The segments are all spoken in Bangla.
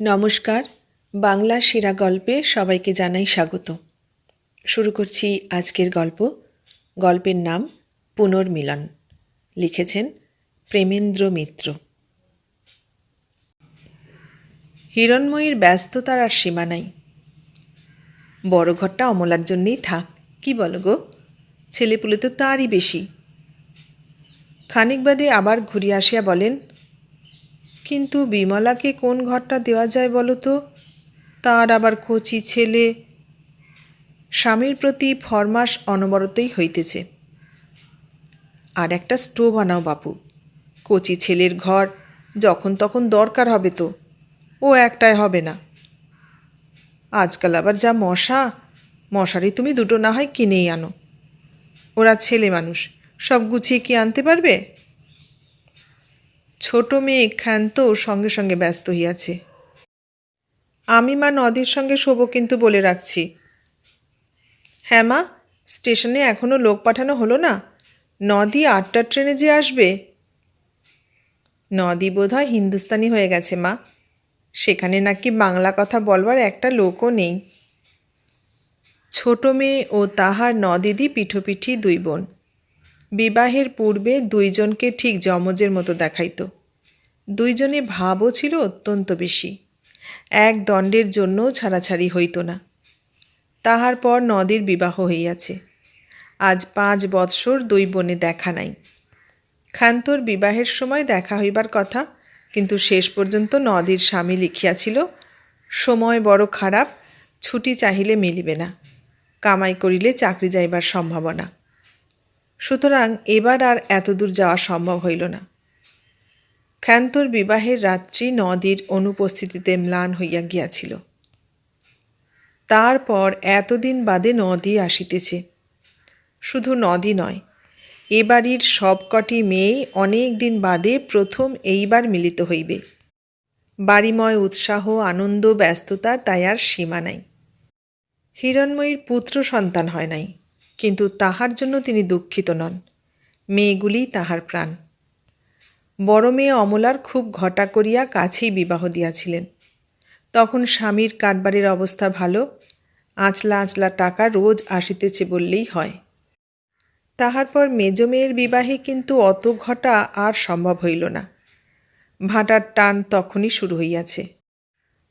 নমস্কার। বাংলা সেরা গল্পে সবাইকে জানাই স্বাগত। শুরু করছি আজকের গল্প। গল্পের নাম পুনর্মিলন। লিখেছেন প্রেমেন্দ্র মিত্র। হিরণময়ীর ব্যস্ততার আর সীমা নাই। বড় ঘরটা অমলার জন্যেই থাক, কি বলো গো? ছেলেপুলে তো তারই বেশি। খানিক বাদে আবার ঘুরিয়ে আসিয়া বলেন, কিন্তু বিমলাকে কোন ঘরটা দেওয়া যায় বলো তো? তার আবার কচি ছেলে। স্বামীর প্রতি ফরমাস অনবরতই হইতেছে। আর একটা স্টোভ আনাও বাপু, কচি ছেলের ঘর যখন তখন দরকার হবে তো, ও একটাই হবে না। আজকাল আবার যা মশা, মশারি তুমি দুটো না হয় কিনেই আনো। ওরা ছেলে মানুষ, সব গুছিয়ে কি আনতে পারবে? ছোট মেয়ে ক্ষান্ত সঙ্গে সঙ্গে ব্যস্ত হইয়াছে। আমি মা নদীর সঙ্গে শোবো কিন্তু বলে রাখছি। হ্যাঁ মা, স্টেশনে এখনও লোক পাঠানো হলো না? নদী 8টার ট্রেনে যে আসবে। নদী বোধ হয় হিন্দুস্তানি হয়ে গেছে মা, সেখানে নাকি বাংলা কথা বলবার একটা লোকও নেই। ছোট মেয়ে ও তাহার নদিদি পিঠোপিঠি দুই বোন। বিবাহের পূর্বে দুইজনকে ঠিক যমজের মতো দেখাইত। দুইজনে ভাবও ছিল অত্যন্ত বেশি। এক দণ্ডের জন্যও ছাড়াছাড়ি হইত না। তাহার পর নদীর বিবাহ হইয়াছে। আজ 5 বৎসর দুই বোনে দেখা নাই। ক্ষান্তর বিবাহের সময় দেখা হইবার কথা, কিন্তু শেষ পর্যন্ত নদীর স্বামী লিখিয়াছিল, সময় বড় খারাপ, ছুটি চাহিলে মিলিবে না, কামাই করিলে চাকরি যাইবার সম্ভাবনা। সুতরাং এবার আর এতদূর যাওয়া সম্ভব হইল না। ক্ষান্তর বিবাহের রাত্রি নদীর অনুপস্থিতিতে ম্লান হইয়া গিয়াছিল। তারপর এতদিন বাদে নদী আসিতেছে। শুধু নদী নয়, এ বাড়ির সবকটি মেয়েই অনেক দিন বাদে প্রথম এইবার মিলিত হইবে। বাড়িময় উৎসাহ, আনন্দ, ব্যস্ততার তাই আর সীমা নাই। হিরণময়ীর পুত্র সন্তান হয় নাই, কিন্তু তাহার জন্য তিনি দুঃখিত নন। মেয়েগুলি তাহার প্রাণ। বড় মেয়ে অমলার খুব ঘটা করিয়া কাছেই বিবাহ দিয়াছিলেন। তখন স্বামীর কারবারের অবস্থা ভালো, আঁচলা আঁচলা টাকা রোজ আসিতেছে বললেই হয়। তাহার পর মেজ মেয়ের বিবাহে কিন্তু অত ঘটা আর সম্ভব হইল না। ভাটার টান তখনই শুরু হইয়াছে।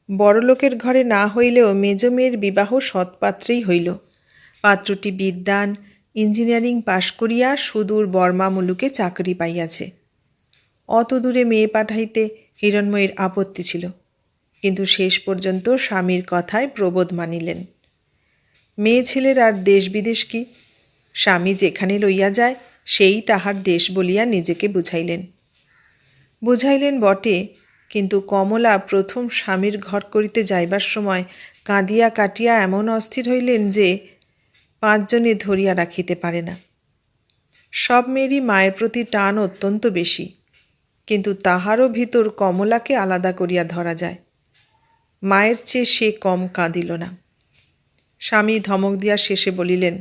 বড়লোকের ঘরে না হইলেও মেজ মেয়ের বিবাহ সৎপাত্রেই হইল। পাত্রটি বিদ্বান, ইঞ্জিনিয়ারিং পাশ করিয়া সুদূর বর্মা মুলুকে চাকরি পাইয়াছে। অত দূরে মেয়ে পাঠাইতে হিরণময়ীর আপত্তি ছিল, কিন্তু শেষ পর্যন্ত স্বামীর কথায় প্রবোধ মানিলেন। মেয়ে ছেলের আর দেশ বিদেশ কি? স্বামী যেখানে লইয়া যায় সেই তাহার দেশ বলিয়া নিজেকে বুঝাইলেন বটে, কিন্তু কমলা প্রথম স্বামীর ঘর করিতে যাইবার সময় কাঁদিয়া কাটিয়া এমন অস্থির হইলেন যে 5 জনে ধরিয়া রাখিতে পারে না। সব মেয়েরই মায়ের প্রতি টান অত্যন্ত বেশি, কিন্তু তাহারও ভিতর কমলাকে আলাদা করিয়া ধরা যায়। মায়ের চেয়ে সে কম কাঁদিল না। স্বামী ধমক দিয়া শেষে বলিলেন,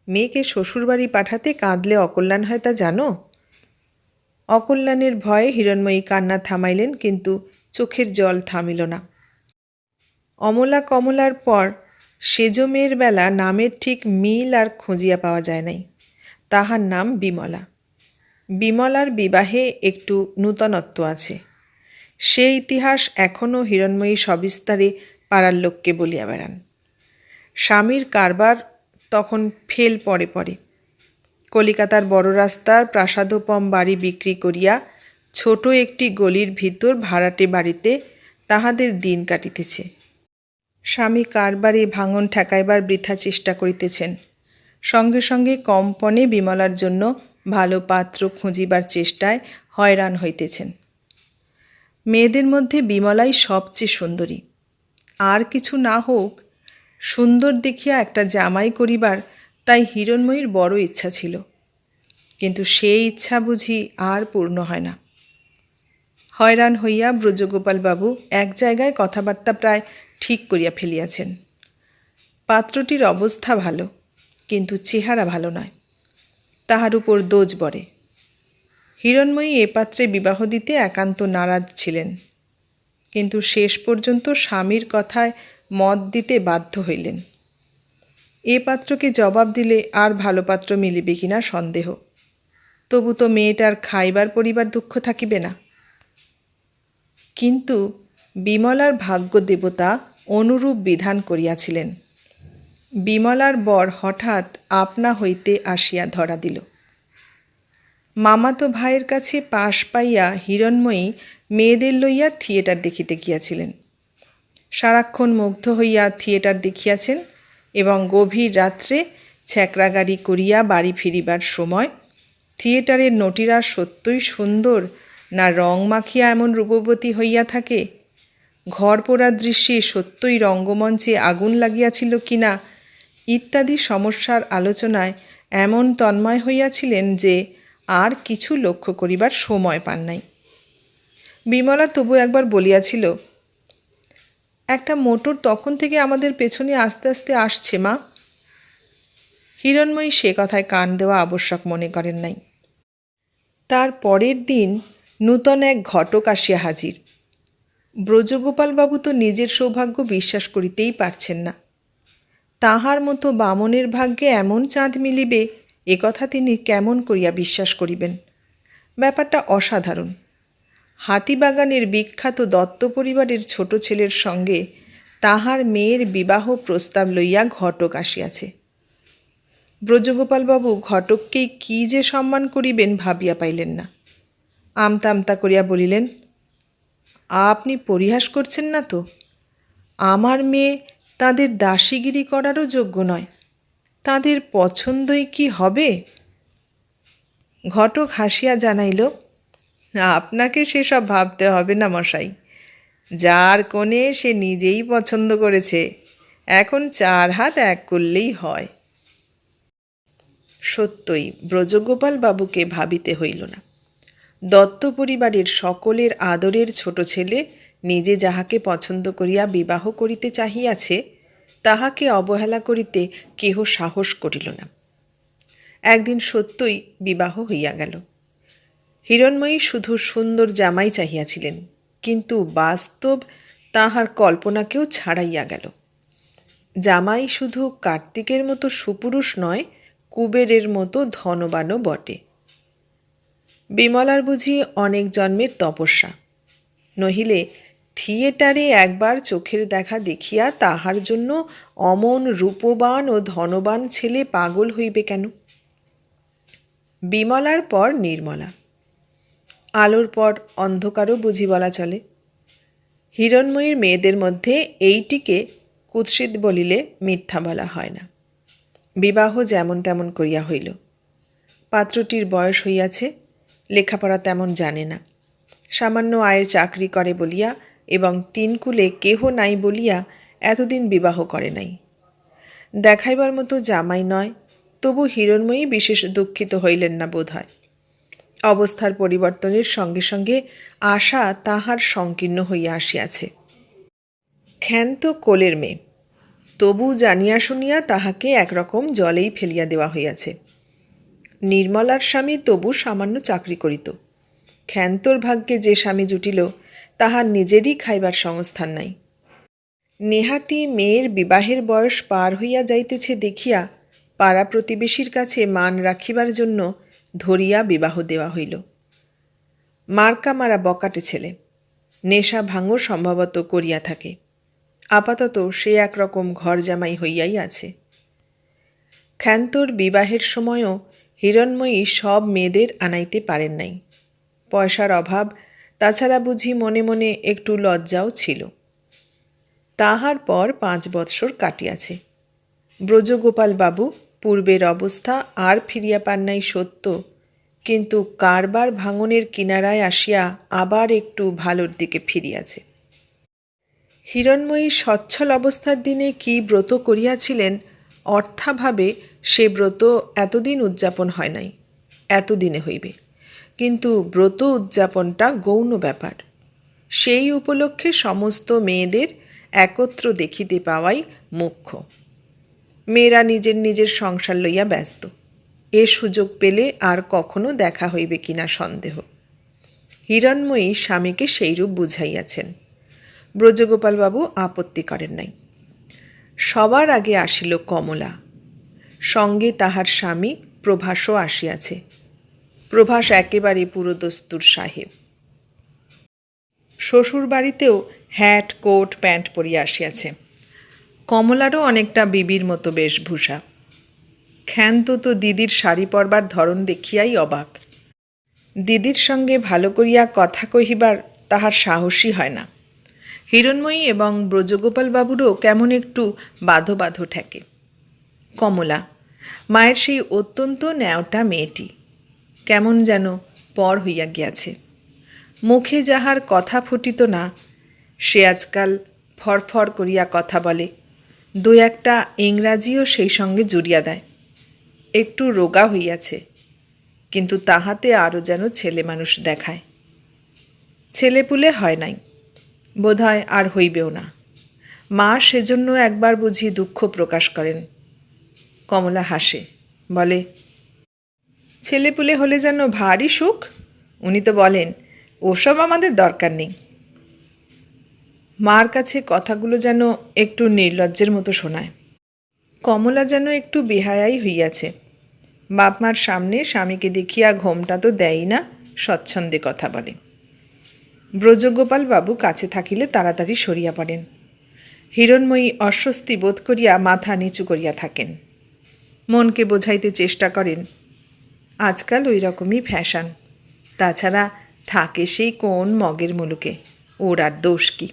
মেয়েকে শ্বশুরবাড়ি পাঠাতে কাঁদলে অকল্যাণ হয় তা জানো? অকল্যাণের ভয়ে হিরণময়ী কান্না থামাইলেন, কিন্তু চোখের জল থামিল না। অমলা কমলার পর সেজ মেয়ের বেলা নামের ঠিক মিল আর খুঁজিয়া পাওয়া যায় নাই। তাহার নাম বিমলা। বিমলার বিবাহে একটু নূতনত্ব আছে। সে ইতিহাস এখনও হিরণময়ী সবিস্তারে পাড়ার লোককে বলিয়া বেড়ান। স্বামীর কারবার তখন ফেল পড়ে পড়ে। কলিকাতার বড় রাস্তার প্রাসাদোপম বাড়ি বিক্রি করিয়া ছোট একটি গলির ভিতর ভাড়াটে বাড়িতে তাহাদের দিন কাটিতেছে। স্বামী কারবারে ভাঙন ঠেকাইবার বৃথা চেষ্টা করিতেছেন। সঙ্গে সঙ্গে কমপনে বিমলার জন্য ভালো পাত্র খুঁজিবার চেষ্টায় হয়রান হইতেছেন। মেয়েদের মধ্যে বিমলাই সবচেয়ে সুন্দরী। আর কিছু না হোক, সুন্দর দেখিয়া একটা জামাই করিবার তাই হিরণময়ীর বড় ইচ্ছা ছিল, কিন্তু সেই ইচ্ছা বুঝি আর পূর্ণ হয় না। হয়রান হইয়া ব্রজগোপালবাবু এক জায়গায় কথাবার্তা প্রায় ঠিক করিয়া ফেলিয়াছেন। পাত্রটির অবস্থা ভালো, কিন্তু চেহারা ভালো নয়। তাহার উপর দোজ বরে। হিরণময়ী এ পাত্রে বিবাহ দিতে একান্ত নারাজ ছিলেন। কিন্তু শেষ পর্যন্ত স্বামীর কথায় মত দিতে বাধ্য হইলেন। এ পাত্রকে জবাব দিলে আর ভালো পাত্র মিলিবে কিনা সন্দেহ। তবু তো মেয়েটার খাইবার পরিবার দুঃখ থাকিবে না। কিন্তু বিমলার ভাগ্য দেবতা অনুরূপ বিধান করিয়াছিলেন। বিমলার বর হঠাৎ আপনা হইতে আসিয়া ধরা দিল। মামাতো ভাইয়ের কাছে পাশ পাইয়া হিরণময়ী মেয়েদের লইয়া থিয়েটার দেখিতে গিয়াছিলেন। সারাক্ষণ মুগ্ধ হইয়া থিয়েটার দেখিয়াছেন এবং গভীর রাত্রে ছ্যাকরা গাড়ি করিয়া বাড়ি ফিরিবার সময় থিয়েটারের নটিরা সত্যই সুন্দর না রং মাখিয়া এমন রূপবতী হইয়া থাকে, ঘর পোড়ার দৃশ্যে সত্যই রঙ্গমঞ্চে আগুন লাগিয়াছিল কিনা ইত্যাদি সমস্যার আলোচনায় এমন তন্ময় হইয়াছিলেন যে আর কিছু লক্ষ্য করিবার সময় পান নাই। বিমলা তবু একবার বলিয়াছিল, একটা মোটর তখন থেকে আমাদের পেছনে আস্তে আস্তে আসছে মা। হিরণময়ী সে কথায় কান দেওয়া আবশ্যক মনে করেন নাই। তার পরের দিন নূতন এক ঘটক আসিয়া হাজির। ব্রজগোপালবাবু তো নিজের সৌভাগ্য বিশ্বাস করিতেই পারছেন না। তাহার মতো বামনের ভাগ্যে এমন চাঁদ মিলিবে এ কথা তিনি কেমন করিয়া বিশ্বাস করিবেন? ব্যাপারটা অসাধারণ। হাতিবাগানের বিখ্যাত দত্ত পরিবারের ছোট ছেলের সঙ্গে তাহার মেয়ের বিবাহ প্রস্তাব লইয়া ঘটক আসিয়াছে। ব্রজগোপালবাবু ঘটককেই কি যে সম্মান করিবেন ভাবিয়া পাইলেন না। আমতা আমতা করিয়া বলিলেন, আপনি পরিহাস করছেন না তো? আমার মেয়ে তাদের দাসীগিরি করারও যোগ্য নয়। তাদের পছন্দই কি হবে? ঘটক হাসিয়া জানাইল, আপনাকে সেসব ভাবতে হবে না মশাই। যার কোণে সে নিজেই পছন্দ করেছে, এখন 4 হাত এক করলেই হয়। সত্যই ব্রজগোপাল বাবুকে ভাবিতে হইল না। দত্ত পরিবারের সকলের আদরের ছোট ছেলে নিজে যাহাকে পছন্দ করিয়া বিবাহ করিতে চাহিয়াছে তাহাকে অবহেলা করিতে কেহ সাহস করিল না। একদিন সত্যই বিবাহ হইয়া গেল। হিরণময়ী শুধু সুন্দর জামাই চাহিয়াছিলেন, কিন্তু বাস্তব তাহার কল্পনাকেও ছাড়াইয়া গেল। জামাই শুধু কার্তিকের মতো সুপুরুষ নয়, কুবেরের মতো ধনবানও বটে। বিমলার বুঝি অনেক জন্মের তপস্যা, নহিলে থিয়েটারে একবার চোখের দেখা দেখিয়া তাহার জন্য অমন রূপবান ও ধনবান ছেলে পাগল হইবে কেন? বিমলার পর নির্মলা, আলোর পর অন্ধকারও বুঝি বলা চলে। হিরণময়ীর মেয়েদের মধ্যে এইটিকে কুৎসিত বলিলে মিথ্যা বলা হয় না। বিবাহ যেমন তেমন করিয়া হইল। পাত্রটির বয়স হইয়াছে, লেখাপড়া তেমন জানে না, সামান্য আয়ের চাকরি করে বলিয়া এবং 3 কুলে কেহ নাই বলিয়া এতদিন বিবাহ করে নাই। দেখাইবার মতো জামাই নয়, তবু হিরণময়ী বিশেষ দুঃখিত হইলেন না বোধ হয়। অবস্থার পরিবর্তনের সঙ্গে সঙ্গে আশা তাহার সংকীর্ণ হইয়া আসিয়াছে। ক্ষান্ত কোলের মেয়ে, তবু জানিয়া শুনিয়া তাহাকে একরকম জলেই ফেলিয়া দেওয়া হইয়াছে। নির্মলার স্বামী তবু সামান্য চাকরি করিত। ক্ষান্তর ভাগ্যে যে স্বামী জুটিল তাহার নিজেরই খাইবার সংস্থান নাই। নেহাতি মেয়ের বিবাহের বয়স পার হইয়া যাইতেছে দেখিয়া পাড়া প্রতিবেশীর কাছে মান রাখিবার জন্য ধরিয়া বিবাহ দেওয়া হইল। মার্কা মারা বকাটে ছেলে, নেশা ভাঙও সম্ভবত করিয়া থাকে। আপাতত সে একরকম ঘর জামাই হইয়াই আছে। ক্ষান্তর বিবাহের সময়ও হিরণময়ী সব মেয়েদের আনাইতে পারেন নাই। পয়সার অভাব, তাছাড়া বুঝি মনে মনে একটু লজ্জাও ছিল। তাহার পর 5 বৎসর কাটিয়াছে। ব্রজগোপাল বাবু পূর্বের অবস্থা আর ফিরিয়া পান নাই সত্য, কিন্তু কারবার ভাঙনের কিনারায় আসিয়া আবার একটু ভালোর দিকে ফিরিয়াছে। হিরণময়ী সচ্ছল অবস্থার দিনে কি ব্রত করিয়াছিলেন, অর্থাভাবে সে ব্রত এতদিন উদযাপন হয় নাই, এতদিনে হইবে। কিন্তু ব্রত উদযাপনটা গৌণ ব্যাপার। সেই উপলক্ষে সমস্ত মেয়েদের একত্র দেখিতে পাওয়াই মুখ্য। মেয়েরা নিজের নিজের সংসার লইয়া ব্যস্ত। এ সুযোগ পেলে আর কখনো দেখা হইবে কিনা সন্দেহ। হিরণময়ী স্বামীকে সেইরূপ বুঝাইয়াছেন। ব্রজগোপালবাবু আপত্তি করেন নাই। সবার আগে আসিল কমলা, সঙ্গে তাহার স্বামী প্রভাসও আসিয়াছে। প্রভাস একেবারে পুরোদস্তুর সাহেব। শ্বশুর বাড়িতেও হ্যাট কোট প্যান্ট পরিয়া আসিয়াছে। কমলারও অনেকটা বিবির মতো বেশভূষা। ক্ষান্ত তো দিদির শাড়ি পরবার ধরন দেখিয়াই অবাক। দিদির সঙ্গে ভালো করিয়া কথা কহিবার তাহার সাহসই হয় না। হিরণময়ী এবং ব্রজগোপালবাবুরও কেমন একটু বাঁধো বাঁধো ঠেকে। কমলা, মায়ের সেই অত্যন্ত ন্যাওটা মেয়েটি, কেমন যেন পর হইয়া গিয়াছে। মুখে যাহার কথা ফুটিত না, সে আজকাল ফরফর করিয়া কথা বলে, দু একটা ইংরাজিও সেই সঙ্গে জুড়িয়া দেয়। একটু রোগা হইয়াছে, কিন্তু তাহাতে আরও যেন ছেলে মানুষ দেখায়। ছেলেপুলে হয় নাই, বোধহয় আর হইবেও না। মা সেজন্য একবার বুঝি দুঃখ প্রকাশ করেন। কমলা হাসে, বলে, ছেলেপুলে হলে যেন ভারী সুখ। উনি তো বলেন ওসব আমাদের দরকার নেই। মার কাছে কথাগুলো যেন একটু নির্লজ্জের মতো শোনায়। কমলা যেন একটু বেহায়াই হইয়াছে। বাপমার সামনে স্বামীকে দেখিয়া ঘোমটা তো দেয়ই না, স্বচ্ছন্দে কথা বলে। ব্রজগোপালবাবু কাছে থাকিলে তাড়াতাড়ি সরিয়া পড়েন। হিরণময়ী অস্বস্তি বোধ করিয়া মাথা নিচু করিয়া থাকেন। মনকে বোঝাইতে চেষ্টা করেন, আজকাল ওই রকমই ফ্যাশন। তাছাড়া থাকে সেই কোন মগের মুলুকে, ওর আর দোষ কি।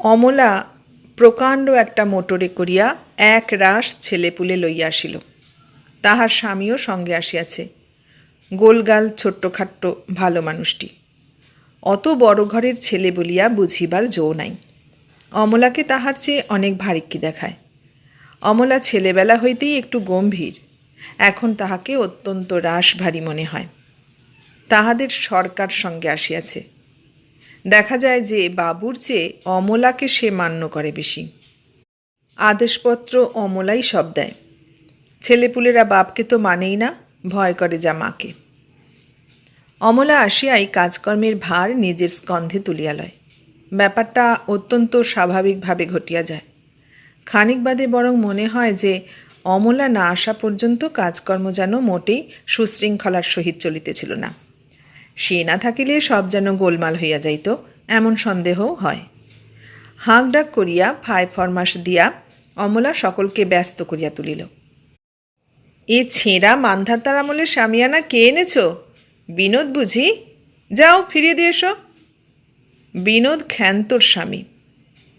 অমলা প্রকাণ্ড একটা মোটরে করিয়া এক রাশ ছেলেপুলে লইয়া আসিল। তাহার স্বামীও সঙ্গে আসিয়াছে। গোলগাল ছোট্টখাট্ট ভালো মানুষটি। অত বড় ঘরের ছেলে বলিয়া বুঝিবার জো নাই। অমলাকে তাহার চেয়ে অনেক ভারিক্কি দেখায়। অমলা ছেলেবেলা হইতেই একটু গম্ভীর, এখন তাহাকে অত্যন্ত রাশভারী মনে হয়। তাহাদের সরকার সঙ্গে আসিয়াছে। দেখা যায় যে বাবুর চেয়ে অমলাকে সে মান্য করে বেশি। আদেশপত্র অমলাই সব দেয়। ছেলেপুলেরা বাপকে তো মানেই না, ভয় করে যা মাকে। অমলা আসিয়াই কাজকর্মের ভার নিজের স্কন্ধে তুলিয়া লয়। ব্যাপারটা অত্যন্ত স্বাভাবিকভাবে ঘটিয়া যায়। খানিক বাদে বরং মনে হয় যে অমলা না আসা পর্যন্ত কাজকর্ম যেন মোটেই সুশৃঙ্খলার সহিত চলিতেছিল না। সে না থাকিলে সব যেন গোলমাল হইয়া যাইত, এমন সন্দেহও হয়। হাঁক ডাক করিয়া ফায় ফরমাস দিয়া অমলা সকলকে ব্যস্ত করিয়া তুলিল। এ ছেঁড়া মান্ধাতার আমলে শামিয়ানা কে এনেছ? বিনোদ বুঝি? যাও ফিরিয়ে দিয়ে এসো। বিনোদ ক্ষান্তর স্বামী।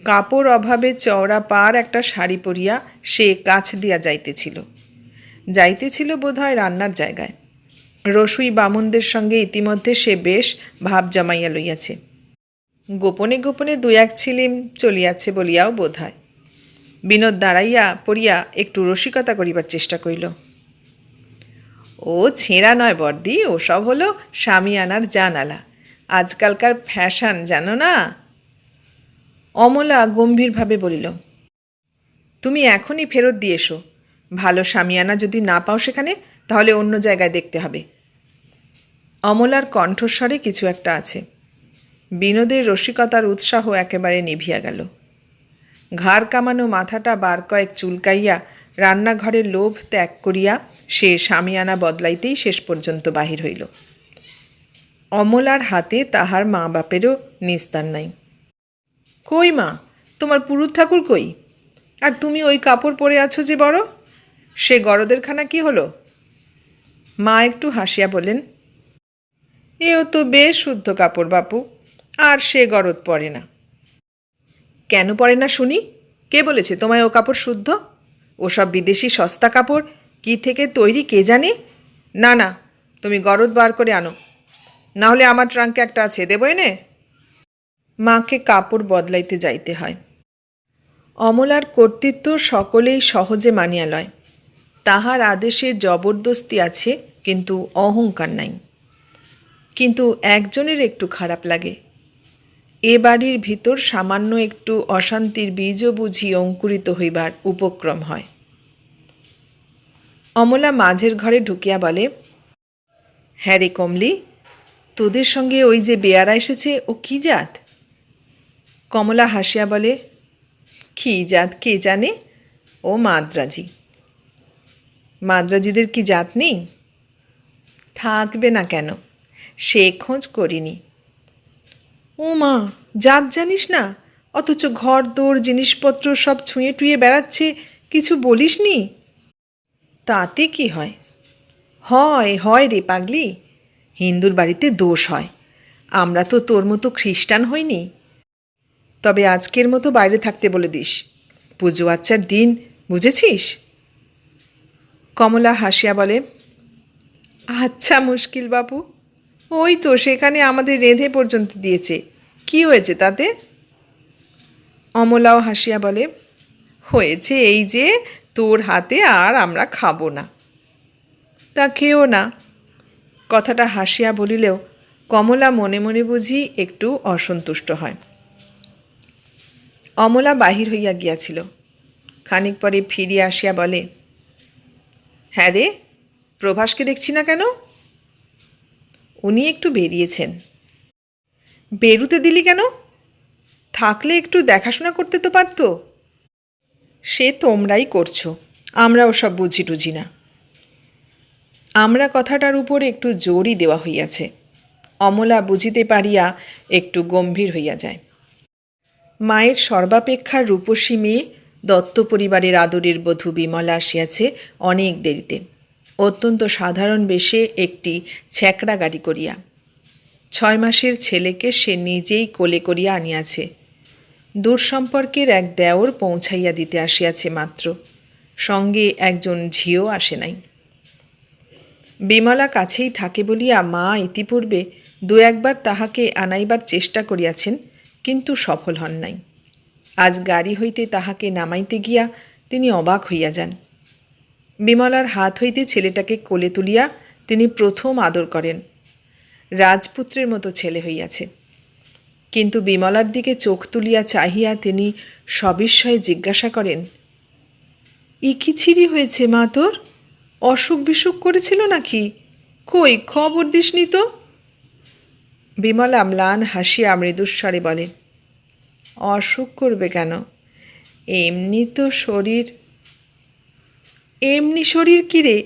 কাপড় অভাবে চওড়া পার একটা শাড়ি পরিয়া সে কাছ দিয়া যাইতেছিল বোধহয় রান্নার জায়গায়। রসুই বামুনদের সঙ্গে ইতিমধ্যে সে বেশ ভাব জমাইয়া লইয়াছে। গোপনে গোপনে দু এক ছিলিম চলিয়াছে বলিয়াও বোধ হয়। বিনোদ দাঁড়াইয়া পড়িয়া একটু রসিকতা করিবার চেষ্টা করিল। ও ছেঁড়া নয় বর্দি, ওসব হলো শামিয়ানার জানালা, আজকালকার ফ্যাশন জানো না। অমলা গম্ভীরভাবে বলিল, তুমি এখনই ফেরত দিয়ে এসো। ভালো শামিয়ানা যদি না পাও সেখানে, তাহলে অন্য জায়গায় দেখতে হবে। অমলার কণ্ঠস্বরে কিছু একটা আছে। বিনোদের রসিকতার উৎসাহ একেবারে নিভিয়া গেল। ঘাড় কামানো মাথাটা বার কয়েক চুলকাইয়া রান্নাঘরের লোভ ত্যাগ করিয়া সে শামিয়ানা বদলাইতেই শেষ পর্যন্ত বাহির হইল। অমলার হাতে তাহার মা বাপেরও নিস্তার নাই। কই মা, তোমার পুরুত ঠাকুর কই? আর তুমি ওই কাপড় পরে আছো যে বড়, সে গরদের খানা কি হলো? মা একটু হাসিয়া বলেন, এও তো বেশ শুদ্ধ কাপড় বাপু, আর সে গরদ পরে না। কেন পরে না শুনি? কে বলেছে তোমায় ও কাপড় শুদ্ধ? ওসব বিদেশি সস্তা কাপড়, কি থেকে তৈরি কে জানে। না না, তুমি গরদ বার করে আনো, না হলে আমার ট্রাঙ্কে একটা আছে, দেবো এনে। মাকে কাপড় বদলাইতে যাইতে হয়। অমলার কর্তৃত্ব সকলেই সহজে মানিয়া লয়। তাহার আদেশে জবরদস্তি আছে, কিন্তু অহংকার নাই। কিন্তু একজনের একটু খারাপ লাগে। এ বাড়ির ভিতর সামান্য একটু অশান্তির বীজও বুঝি অঙ্কুরিত হইবার উপক্রম হয়। অমলা মাঝের ঘরে ঢুকিয়া বলে, হ্যাঁ রে কমলি, তোদের সঙ্গে ওই যে বেয়ারা এসেছে, ও কি জাত? কমলা হাসিয়া বলে, কি জাত কে জানে, ও মাদ্রাজি। মাদ্রাজিদের কি জাত নেই? থাকবে না কেন, সে খোঁজ করিনি। ও মা, জাত জানিস না, অথচ ঘর দোর জিনিসপত্র সব ছুঁয়ে টুঁয়ে বেড়াচ্ছে, কিছু বলিসনি? তাতে কি হয়? হয় হয় রে পাগলি, হিন্দুর বাড়িতে দোষ হয়। আমরা তো তোর মতো খ্রিস্টান হইনি। তবে আজকের মতো বাইরে থাকতে বলে দিস, পুজো আচ্চার দিন, বুঝেছিস? কমলা হাসিয়া বলে, আচ্ছা মুশকিল বাবু, ওই তো সেখানে আমাদের রেঁধে পর্যন্ত দিয়েছে, কি হয়েছে তাতে? অমলাও হাসিয়া বলে, হয়েছে এই যে তোর হাতে আর আমরা খাবো না। তা খেও না। কথাটা হাসিয়া বলিলেও কমলা মনে মনে বুঝি একটু অসন্তুষ্ট হয়। অমলা বাহির হইয়া গিয়াছিল। খানিক পরে ফিরিয়া আসিয়া বলে, হ্যাঁ রে, প্রভাসকে দেখছি না কেন? উনি একটু বেরিয়েছেন। বেরুতে দিলি কেন? থাকলে একটু দেখাশোনা করতে তো পারত। সে তোমরাই করছো, আমরা ওসব বুঝি টুঝি না। আমরা কথাটার উপর একটু জোরই দেওয়া হইয়াছে। অমলা বুঝিতে পারিয়া একটু গম্ভীর হইয়া যায়। মায়ের সর্বাপেক্ষা রূপসী মেয়ে দত্ত পরিবারের আদরের বধূ বিমলা আসিয়াছে অনেক দেরিতে, অত্যন্ত সাধারণ বেশে একটি ছ্যাকড়া গাড়ি করিয়া। 6 মাসের ছেলেকে সে নিজেই কোলে করিয়া আনিয়াছে। দূর সম্পর্কের এক দেওর পৌঁছাইয়া দিতে আসিয়াছে মাত্র, সঙ্গে একজন ঝিও আসে নাই। বিমলা কাছেই থাকে বলিয়া মা ইতিপূর্বে 2-1বার তাহাকে আনাইবার চেষ্টা করিয়াছেন, কিন্তু সফল হন নাই। আজ গাড়ি হইতে তাহাকে নামাইতে গিয়া তিনি অবাক হইয়া যান। বিমলার হাত হইতে ছেলেটাকে কোলে তুলিয়া তিনি প্রথম আদর করেন। রাজপুত্রের মতো ছেলে হইয়াছে। কিন্তু বিমলার দিকে চোখ তুলিয়া চাহিয়া তিনি সবিস্ময়ে জিজ্ঞাসা করেন, ই কি ছিরি হয়েছে মা তোর? অসুখ বিসুখ করেছিল নাকি? কই খবর দিসনি তো? বিমলা ম্লান হাসিয়া মৃদুস্বরে বলে, অসুখ করবে কেন, এমনি তো শরীর। এমনি শরীর কি রে?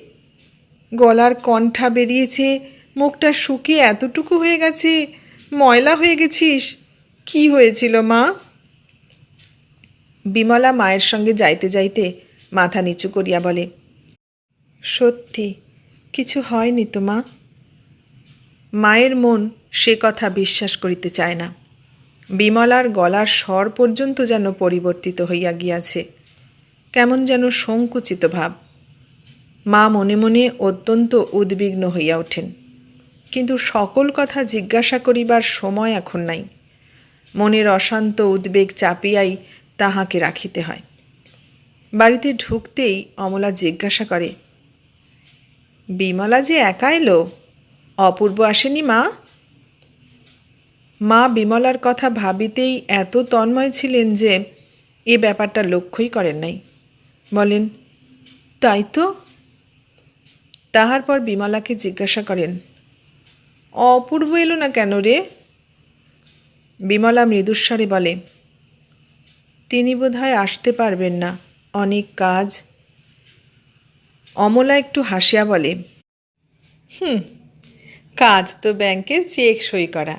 গলার কণ্ঠা বেরিয়েছে, মুখটা শুকিয়ে এতটুকু হয়ে গেছে, ময়লা হয়ে গেছিস। কি হয়েছিল মা? বিমলা মায়ের সঙ্গে যাইতে যাইতে মাথা নিচু করিয়া বলে, সত্যি কিছু হয়নি তো মা। মায়ের মন সে কথা বিশ্বাস করিতে চায় না। বিমলার গলার স্বর পর্যন্ত যেন পরিবর্তিত হইয়া গিয়াছে, কেমন যেন সংকুচিত ভাব। মা মনে মনে অত্যন্ত উদ্বিগ্ন হইয়া ওঠেন, কিন্তু সকল কথা জিজ্ঞাসা করিবার সময় এখন নাই। মনের অশান্ত উদ্বেগ চাপিয়াই তাহাকে রাখিতে হয়। বাড়িতে ঢুকতেই অমলা জিজ্ঞাসা করে, বিমলা যে একা এলো, অপূর্ব আসেনি মা? মা বিমলার কথা ভাবিতেই এত তন্ময় ছিলেন যে এ ব্যাপারটা লক্ষ্যই করেন নাই। বলেন, তাই তো। তাহার পর বিমলাকে জিজ্ঞাসা করেন, অপূর্ব এলো না কেন রে? বিমলা মৃদুস্বরে বলে, তিনি বোধহয় আসতে পারবেন না, অনেক কাজ। অমলা একটু হাসিয়া বলে, কাজ তো ব্যাংকের চেক সই করা।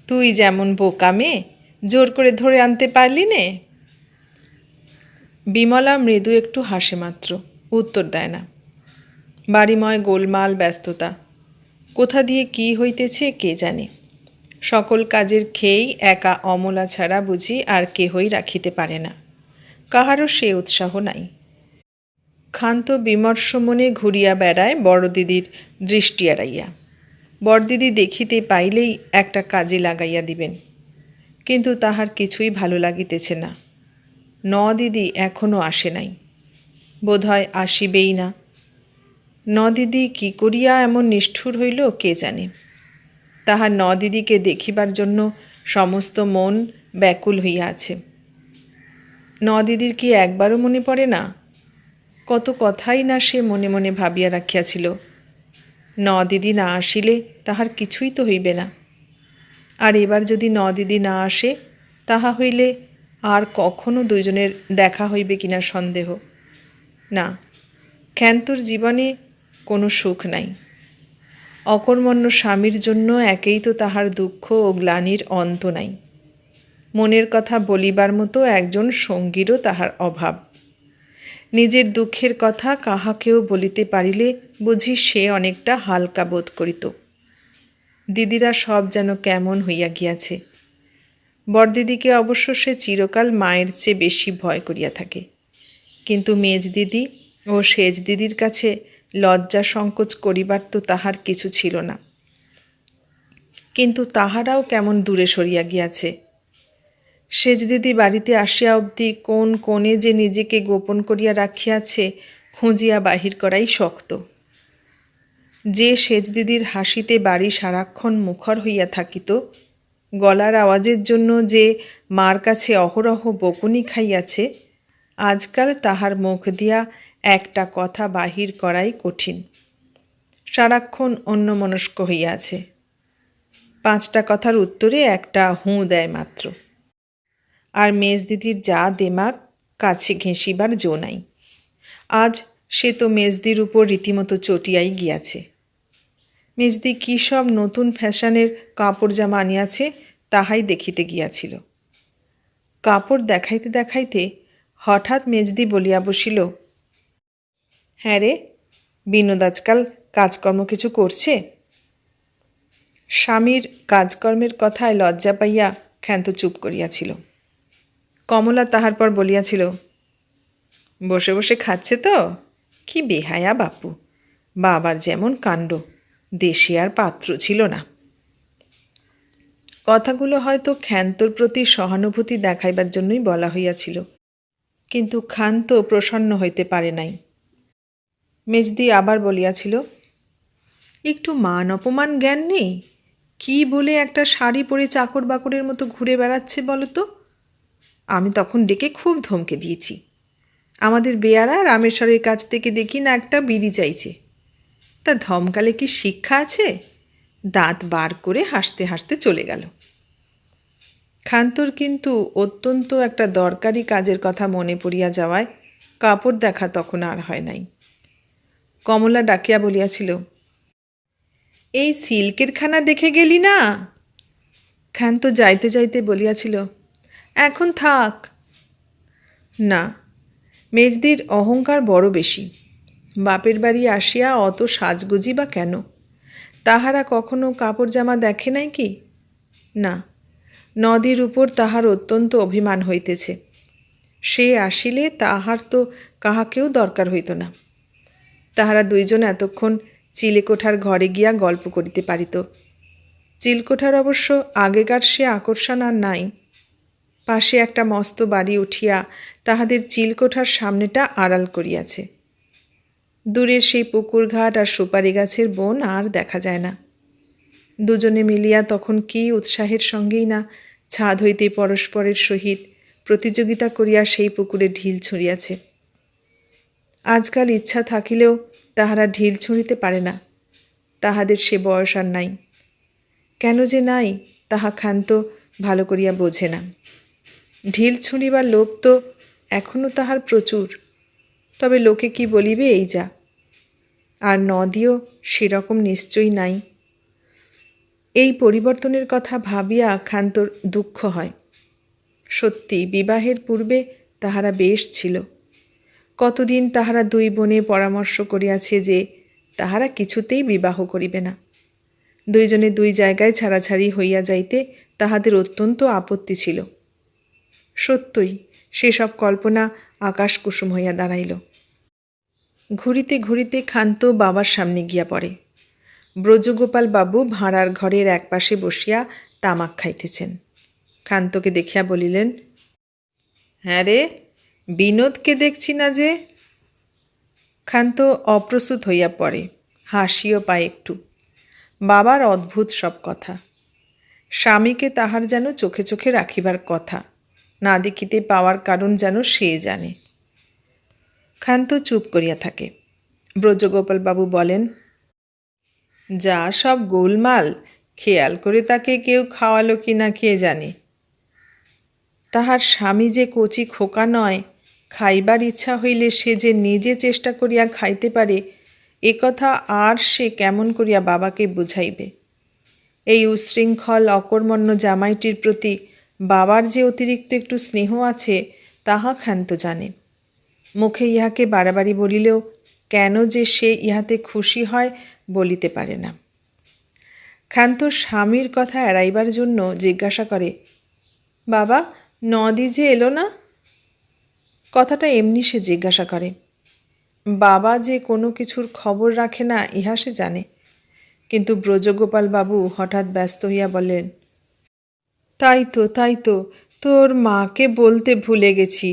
তুই যেমন বোকা মেয়ে, জোর করে ধরে আনতে পারলি নে? বিমলা মৃদু একটু হাসে মাত্র, উত্তর দেয় না। বাড়িময় গোলমাল ব্যস্ততা, কোথা দিয়ে কি হইতেছে কে জানে। সকল কাজের খেয়েই একা অমলা ছাড়া বুঝি আর কেহই রাখিতে পারে না। কাহারও সে উৎসাহ নাই। ক্ষান্ত বিমর্ষ মনে ঘুরিয়া বেড়ায় বড় দিদির দৃষ্টি এড়াইয়া। বড়দিদি দেখিতে পাইলেই একটা কাজে লাগাইয়া দিবেন, কিন্তু তাহার কিছুই ভালো লাগিতেছে না। দিদি এখনও আসে নাই, বোধহয় আসিবেই না। দিদি কি করিয়া এমন নিষ্ঠুর হইল কে জানে। তাহার দিদিকে দেখিবার জন্য সমস্ত মন ব্যাকুল হইয়া আছে। দিদির কি একবারও মনে পড়ে না? কত কথাই না সে মনে মনে ভাবিয়া রাখিয়াছিল। দিদি না আসিলে তাহার কিছুই তো হইবে না। আর এবার যদি দিদি না আসে, তাহা হইলে আর কখনো দুইজনের দেখা হইবে কিনা সন্দেহ। না, ক্ষান্তর জীবনে কোনো সুখ নাই। অকর্মণ্য স্বামীর জন্য একেই তো তাহার দুঃখ ও গ্লানির অন্ত নাই। মনের কথা বলিবার মতো একজন সঙ্গীরও তাহার অভাব। নিজের দুঃখের কথা কাহাকেও বলিতে পারিলে বুঝি সে অনেকটা হালকা বোধ করিত। দিদিরা সব যেন কেমন হইয়া গিয়াছে। বড়দিদিকে অবশ্য সে চিরকাল মায়ের চেয়ে বেশি ভয় করিয়া থাকে, কিন্তু মেজ দিদি ও সেজ দিদির কাছে লজ্জা সংকোচ করিবার তো তাহার কিছু ছিল না। কিন্তু তাহারাও কেমন দূরে সরিয়া গিয়াছে। সেজ দিদি বাড়িতে আসিয়া অবধি কোন কোণে যে নিজেকে গোপন করিয়া রাখিয়াছে খুঁজিয়া বাহির করাই শক্ত। যে সেজ দিদির হাসিতে বাড়ি সারাক্ষণ মুখর হইয়া থাকিত, গলার আওয়াজের জন্য যে মার কাছে অহরহ বকুনি খাইয়াছে, আজকাল তাহার মুখ দিয়া একটা কথা বাহির করাই কঠিন। সারাক্ষণ অন্যমনস্ক হইয়া আছে। 5টা কথার উত্তরে একটা হুঁ দেয় মাত্র। আর মেজ দিদির যা দেমাগ, কাছে ঘেঁষিবার জো নাই। আজ সে তো মেজদির উপর রীতিমতো চটিয়াই গিয়াছে। মেজদি কী সব নতুন ফ্যাশনের কাপড় জামা আনিয়াছে তাহাই দেখিতে গিয়াছিল। কাপড় দেখাইতে দেখাইতে হঠাৎ মেজদি বলিয়া বসিল, হ্যাঁ রে, বিনোদ আজকাল কাজকর্ম কিছু করছে? স্বামীর কাজকর্মের কথায় লজ্জা পাইয়া ক্ষান্ত চুপ করিয়াছিল। কমলা তাহার পর বলিয়াছিল, বসে বসে খাচ্ছে তো? কি বেহায়া বাপু, বাবার যেমন কাণ্ড, দেশে আর পাত্র ছিল না। কথাগুলো হয়তো ক্ষান্তর প্রতি সহানুভূতি দেখাইবার জন্যই বলা হইয়াছিল, কিন্তু ক্ষান্ত প্রসন্ন হইতে পারে নাই। মেজদি আবার বলিয়াছিল, একটু মান অপমান জ্ঞান নেই? কি বলে একটা শাড়ি পরে চাকর বাকরের মতো ঘুরে বেড়াচ্ছে বলো তো? আমি তখন ডেকে খুব ধমকে দিয়েছি। আমাদের বেয়ারা রামেশ্বরের কাছ থেকে দেখি না একটা বিড়ি চাইছে। তা ধমকালে কি শিক্ষা আছে? দাঁত বার করে হাসতে হাসতে চলে গেল। ক্ষান্তর কিন্তু অত্যন্ত একটা দরকারি কাজের কথা মনে পড়িয়া যাওয়ায় কাপড় দেখা তখন আর হয় নাই। কমলা ডাকিয়া বলিয়াছিল, এই সিল্কের খানা দেখে গেলি না? ক্ষান্ত যাইতে যাইতে বলিয়াছিল, এখন থাক। না, মেজদির অহংকার বড় বেশি। বাপের বাড়ি আসিয়া অত সাজগুজি বা কেন? তাহারা কখনো কাপড় জামা দেখে নাই কি? না, নদীর উপর তাহার অত্যন্ত অভিমান হইতেছে। সে আসিলে তাহার তো কাহাকেও দরকার হইত না। তাহারা দুইজন এতক্ষণ চিলেকোঠার ঘরে গিয়া গল্প করিতে পারিত। চিলকোঠার অবশ্য আগেকার সে আকর্ষণ আর নাই। পাশে একটা মস্ত বাড়ি উঠিয়া তাহাদের চিলকোঠার সামনেটা আড়াল করিয়াছে। দূরের সেই পুকুর ঘাট আর সুপারি গাছের বন আর দেখা যায় না। দুজনে মিলিয়া তখন কি উৎসাহের সঙ্গেই না ছাদ হইতে পরস্পরের সহিত প্রতিযোগিতা করিয়া সেই পুকুরে ঢিল ছুঁড়িয়াছে। আজকাল ইচ্ছা থাকিলেও তাহারা ঢিল ছুঁড়িতে পারে না। তাহাদের সে বয়স আর নাই। কেন যে নাই তাহা ক্ষান্ত ভালো করিয়া বোঝে না। ঢিল ছুঁড়িবার লোভ তো এখনও তাহার প্রচুর, তবে লোকে কি বলিবে এই যা। আর নদীও সেরকম নিশ্চয়ই নাই। এই পরিবর্তনের কথা ভাবিয়া ক্ষান্তর দুঃখ হয়। সত্যি বিবাহের পূর্বে তাহারা বেশ ছিল। কতদিন তাহারা দুই বোনে পরামর্শ করিয়াছে যে তাহারা কিছুতেই বিবাহ করিবে না। দুইজনে দুই জায়গায় ছাড়াছাড়ি হইয়া যাইতে তাহাদের অত্যন্ত আপত্তি ছিল। সত্যই সেসব কল্পনা আকাশকুসুম হইয়া দাঁড়াইল। ঘুরিতে ঘুরিতে ক্ষান্ত বাবার সামনে গিয়া পড়ে। ব্রজগোপাল বাবু ভাঁড়ার ঘরের একপাশে বসিয়া তামাক খাইতেছেন। ক্ষান্তকে দেখিয়া বলিলেন, হ্যাঁ রে, বিনোদকে দেখছি না যে। ক্ষান্ত অপ্রস্তুত হইয়া পড়ে, হাসিও পায় একটু। বাবার অদ্ভুত সব কথা। স্বামীকে তাহার যেন চোখে চোখে রাখিবার কথা, না দেখিতে পাওয়ার কারণ যেন সে জানে। ক্ষান্ত চুপ করিয়া থাকে। ব্রজগোপালবাবু বলেন, যা সব গোলমাল, খেয়াল করে তাকে কেউ খাওয়ালো কি না কে জানে। তাহার স্বামী যে কচি খোকা নয়, খাইবার ইচ্ছা হইলে সে যে নিজে চেষ্টা করিয়া খাইতে পারে, এ কথা আর সে কেমন করিয়া বাবাকে বুঝাইবে? এই উচ্ছৃঙ্খল অকর্মণ্য জামাইটির প্রতি বাবার যে অতিরিক্ত একটু স্নেহ আছে তাহা ক্ষান্ত জানে। মুখে ইহাকে বাড়াবাড়ি বলিলেও কেন যে সে ইহাতে খুশি হয় বলিতে পারে না। ক্ষান্ত স্বামীর কথা এড়াইবার জন্য জিজ্ঞাসা করে, বাবা, নদী যে এলো না? কথাটা এমনি সে জিজ্ঞাসা করে। বাবা যে কোনো কিছুর খবর রাখে না ইহা সে জানে। কিন্তু ব্রজগোপাল বাবু হঠাৎ ব্যস্ত হইয়া বললেন, তাই তো, তোর মাকে বলতে ভুলে গেছি,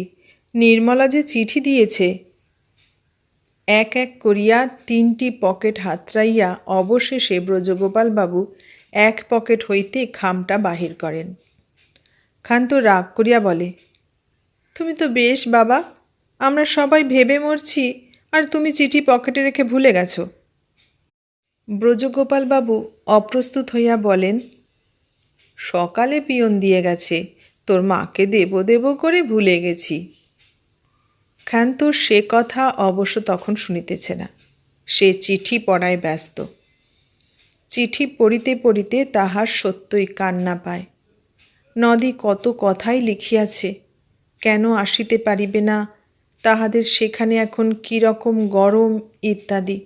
নির্মলা যে চিঠি দিয়েছে। এক এক করিয়া 3টি পকেট হাতড়াইয়া অবশেষে ব্রজগোপাল বাবু এক পকেট হইতে খামটা বাহির করেন। ক্ষান্ত রাগ করিয়া বলে, তুমি তো বেশ বাবা, আমরা সবাই ভেবে মরছি, আর তুমি চিঠি পকেটে রেখে ভুলে গেছ। ব্রজগোপাল বাবু অপ্রস্তুত হইয়া বলেন, সকালে পিয়ন দিয়ে গেছে, তোর মাকে দেব করে ভুলে গেছি। ক্ষান্ত সে কথা অবশ্য তখন শুনিতেছে না, সে চিঠি পড়ায় ব্যস্ত। চিঠি পড়িতে পড়িতে তাহার সত্যই কান্না পায়। নদী কত কথাই লিখিয়াছে, কেন আসিতে পারিবে না, তাহাদের সেখানে এখন কী রকম গরম ইত্যাদি।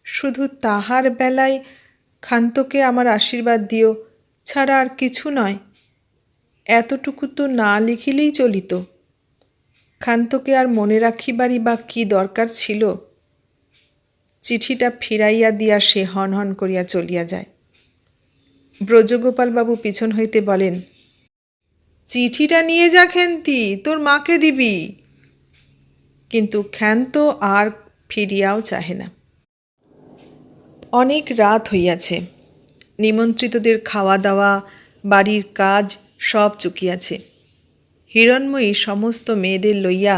শুধু তাহার বেলায় ক্ষান্তকে আমার আশীর্বাদ দিও ছাড়া আর কিছু নয়, এতটুকু তো না লিখিলেই চলিত। ক্ষান্তকে আর মনে রাখিবারই বা কী দরকার ছিল? চিঠিটা ফিরাইয়া দিয়া সে হন হন করিয়া চলিয়া যায়। ব্রজগোপালবাবু পিছন হইতে বলেন, চিঠিটা নিয়ে যা ক্ষান্তি, তোর মাকে দিবি। কিন্তু ক্ষান্ত আর ফিরিয়াও চাহে না। অনেক রাত হইয়াছে, নিমন্ত্রিতদের খাওয়া দাওয়া, বাড়ির কাজ সব চুকিয়াছে। হিরণময়ী সমস্ত মেয়েদের লইয়া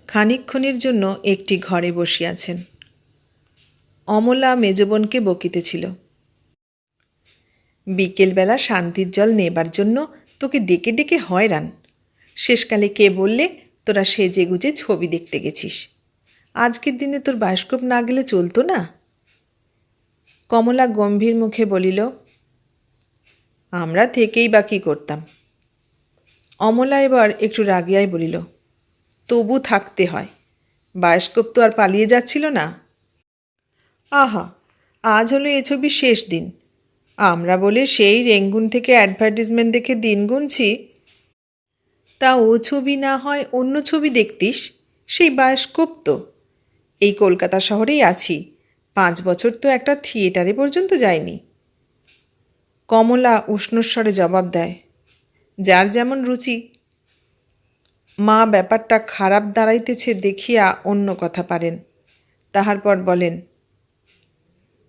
খানিকক্ষণের জন্য একটি ঘরে বসিয়াছেন। অমলা মেজবোনকে বকিতেছিল, বিকেলবেলা শান্তির জল নেবার জন্য তোকে ডেকে ডেকে হয়রান। শেষকালে কে বললে তোরা সেজে গুজে ছবি দেখতে গেছিস? আজকের দিনে তোর বায়োস্কোপ না গেলে চলতো না? কমলা গম্ভীর মুখে বলিল, আমরা থেকেই বা কী করতাম? অমলা এবার একটু রাগিয়াই বলিল, তবু থাকতে হয়, বায়োস্কোপ তো আর পালিয়ে যাচ্ছিল না। আহা, আজ হলো এ ছবির শেষ দিন, আমরা বলে সেই রেঙ্গুন থেকে অ্যাডভার্টিজমেন্ট দেখে দিন গুনছি। তা ও ছবি না হয় অন্য ছবি দেখতিস, সেই বায়োস্কোপ তো। এই কলকাতা শহরেই আছি, 5 বছর তো একটা থিয়েটারে পর্যন্ত যায়নি। কমলা উষ্ণস্বরে জবাব দেয়, যার যেমন রুচি। মা ব্যাপারটা খারাপ দাঁড়াইতেছে দেখিয়া অন্য কথা পারেন। তাহার পর বলেন,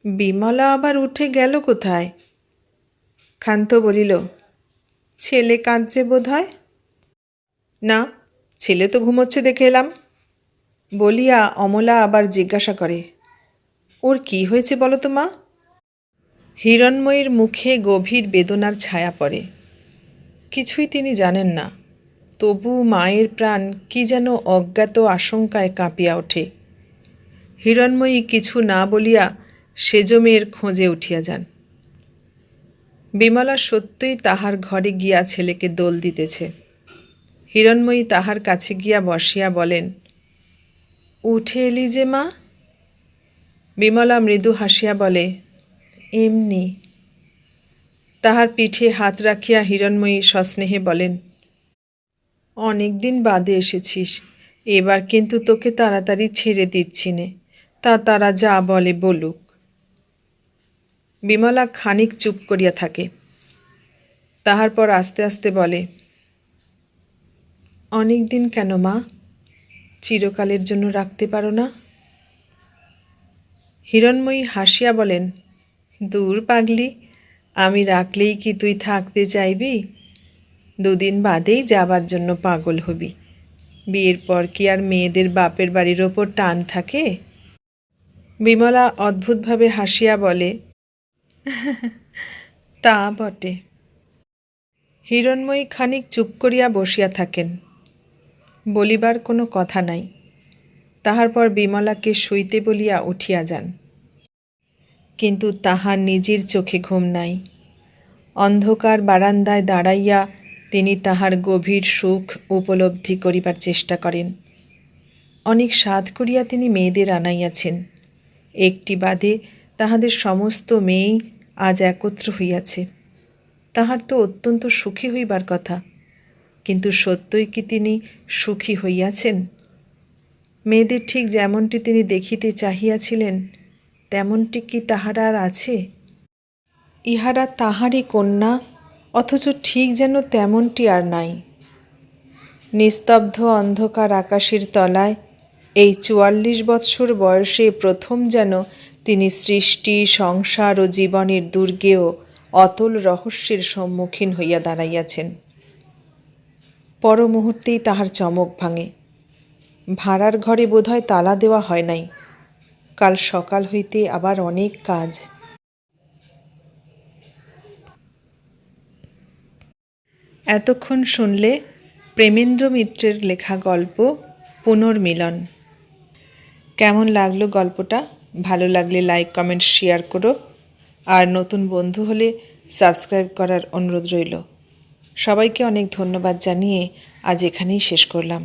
বিমলা আবার উঠে গেল কোথায়? ক্ষান্ত বলিল, ছেলে কাঁদছে বোধ হয়। না, ছেলে তো ঘুমোচ্ছে দেখে এলাম। বলিয়া অমলা আবার জিজ্ঞাসা করে, ওর কি হয়েছে বলো তো মা? হিরণময়ীর মুখে গভীর বেদনার ছায়া পড়ে। কিছুই তিনি জানেন না, তবু মায়ের প্রাণ কি যেন অজ্ঞাত আশঙ্কায় কাঁপিয়া ওঠে। হিরণময়ী কিছু না বলিয়া সেজমের খোঁজে উঠিয়া যান। বিমলা সত্যই তাহার ঘরে গিয়া ছেলেকে দোল দিতেছে। হিরণময়ী তাহার কাছে গিয়া বসিয়া বলেন, উঠে এলি যে মা? বিমলা মৃদু হাসিয়া বলে, এমনি। তাহার পিঠে হাত রাখিয়া হিরণময়ী সস্নেহে বলেন, অনেক দিন বাদে এসেছিস, এবার কিন্তু তোকে তাড়াতাড়ি ছেড়ে দিচ্ছি নে, তা তারা যা বলে বলুক। বিমলা খানিক চুপ করিয়া থাকে, তাহার পর আস্তে আস্তে বলে, অনেক দিন কেন মা? চিরকালের জন্য রাখতে পারো না? হিরণময়ী হাসিয়া বলেন, দূর পাগলি, আমি রাখলেই কি তুই থাকতে চাইবি? 2 দিন বাদেই যাবার জন্য পাগল হবি। বিয়ের পর কি আর মেয়েদের বাপের বাড়ির ওপর টান থাকে? বিমলা অদ্ভুতভাবে হাসিয়া বলে, তা বটে। হিরণময়ী খানিক চুপ করিয়া বসিয়া থাকেন, বলিবার কোনো কথা নাই। তাহার পর বিমলাকে শুইতে বলিয়া উঠিয়া যান। কিন্তু তাহার নিজের চোখে ঘুম নাই। অন্ধকার বারান্দায় দাঁড়াইয়া তিনি তাহার গভীর সুখ উপলব্ধি করিবার চেষ্টা করেন। অনেক সাধ করিয়া তিনি মেয়েদের আনাইয়াছেন। একটি বাদে তাহাদের সমস্ত মেয়েই আজ একত্র হইয়াছে। তাহার তো অত্যন্ত সুখী হইবার কথা, কিন্তু সত্যই কি তিনি সুখী হইয়াছেন? মেয়েদের ঠিক যেমনটি তিনি দেখিতে চাহিয়াছিলেন তেমনটি কি তাহার আর আছে? ইহারা তাহারই কন্যা, অথচ ঠিক যেন তেমনটি আর নাই। নিস্তব্ধ অন্ধকার আকাশের তলায় এই 44 বৎসর বয়সে প্রথম যেন তিনি সৃষ্টি, সংসার ও জীবনের দুর্গেয় অতল রহস্যের সম্মুখীন হইয়া দাঁড়াইয়াছেন। পর মুহূর্তেই তাহার চমক ভাঙে। ভাড়ার ঘরে বোধহয় তালা দেওয়া হয় নাই। কাল সকাল হইতে আবার অনেক কাজ। এতক্ষণ শুনলে প্রেমেন্দ্র মিত্রের লেখা গল্প পুনর্মিলন। কেমন লাগলো গল্পটা? ভালো লাগলে লাইক, কমেন্ট, শেয়ার করো। আর নতুন বন্ধু হলে সাবস্ক্রাইব করার অনুরোধ রইল। সবাইকে অনেক ধন্যবাদ জানিয়ে আজ এখানেই শেষ করলাম।